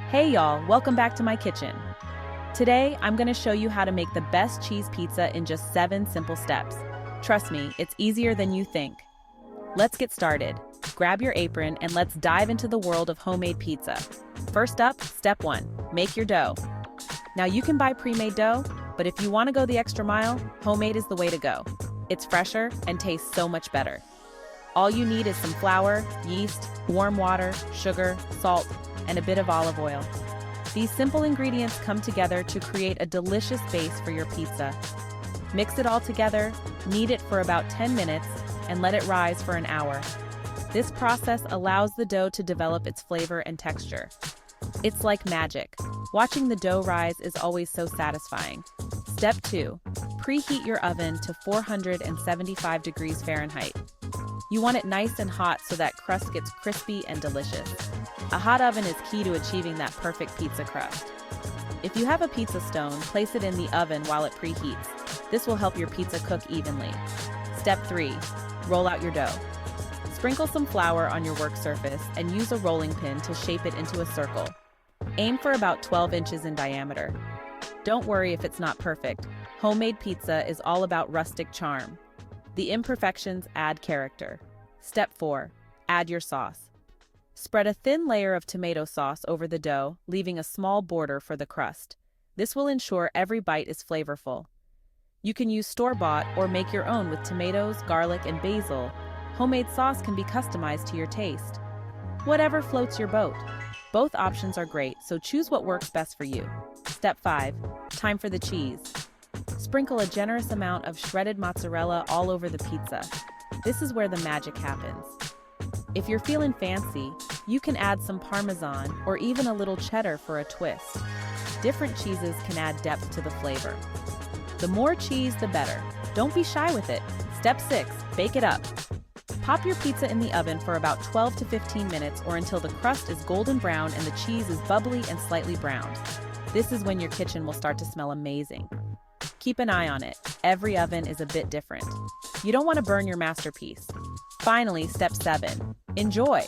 Hey y'all, welcome back to my kitchen. Today, I'm gonna show you how to make the best cheese pizza in just 7 simple steps. Trust me, it's easier than you think. Let's get started. Grab your apron and let's dive into the world of homemade pizza. First up, step 1, make your dough. Now you can buy pre-made dough, but if you wanna go the extra mile, homemade is the way to go. It's fresher and tastes so much better. All you need is some flour, yeast, warm water, sugar, salt, and a bit of olive oil. These simple ingredients come together to create a delicious base for your pizza. Mix it all together, knead it for about 10 minutes, and let it rise for an hour. This process allows the dough to develop its flavor and texture. It's like magic. Watching the dough rise is always so satisfying. Step 2. Preheat your oven to 475 degrees Fahrenheit. You want it nice and hot so that crust gets crispy and delicious. A hot oven is key to achieving that perfect pizza crust. If you have a pizza stone, place it in the oven while it preheats. This will help your pizza cook evenly. Step 3. Roll out your dough. Sprinkle some flour on your work surface and use a rolling pin to shape it into a circle. Aim for about 12 inches in diameter. Don't worry if it's not perfect. Homemade pizza is all about rustic charm. The imperfections add character. Step 4. Add your sauce. Spread a thin layer of tomato sauce over the dough, leaving a small border for the crust. This will ensure every bite is flavorful. You can use store-bought or make your own with tomatoes, garlic, and basil. Homemade sauce can be customized to your taste. Whatever floats your boat. Both options are great, so choose what works best for you. Step 5. Time for the cheese. Sprinkle a generous amount of shredded mozzarella all over the pizza. This is where the magic happens. If you're feeling fancy, you can add some Parmesan or even a little cheddar for a twist. Different cheeses can add depth to the flavor. The more cheese, the better. Don't be shy with it. Step 6. Bake it up. Pop your pizza in the oven for about 12 to 15 minutes or until the crust is golden brown and the cheese is bubbly and slightly browned. This is when your kitchen will start to smell amazing. Keep an eye on it. Every oven is a bit different. You don't want to burn your masterpiece. Finally, step 7. Enjoy!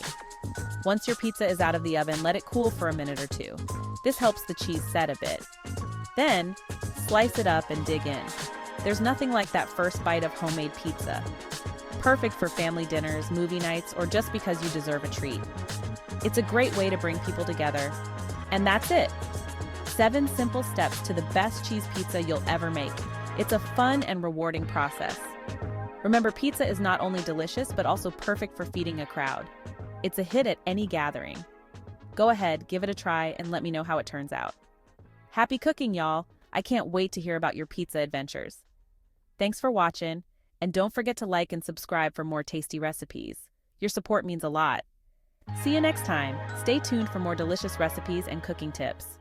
Once your pizza is out of the oven, let it cool for a minute or two. This helps the cheese set a bit. Then, slice it up and dig in. There's nothing like that first bite of homemade pizza. Perfect for family dinners, movie nights, or just because you deserve a treat. It's a great way to bring people together. And that's it! 7 simple steps to the best cheese pizza you'll ever make. It's a fun and rewarding process. Remember, pizza is not only delicious, but also perfect for feeding a crowd. It's a hit at any gathering. Go ahead, give it a try, and let me know how it turns out. Happy cooking, y'all! I can't wait to hear about your pizza adventures. Thanks for watching, and don't forget to like and subscribe for more tasty recipes. Your support means a lot. See you next time. Stay tuned for more delicious recipes and cooking tips.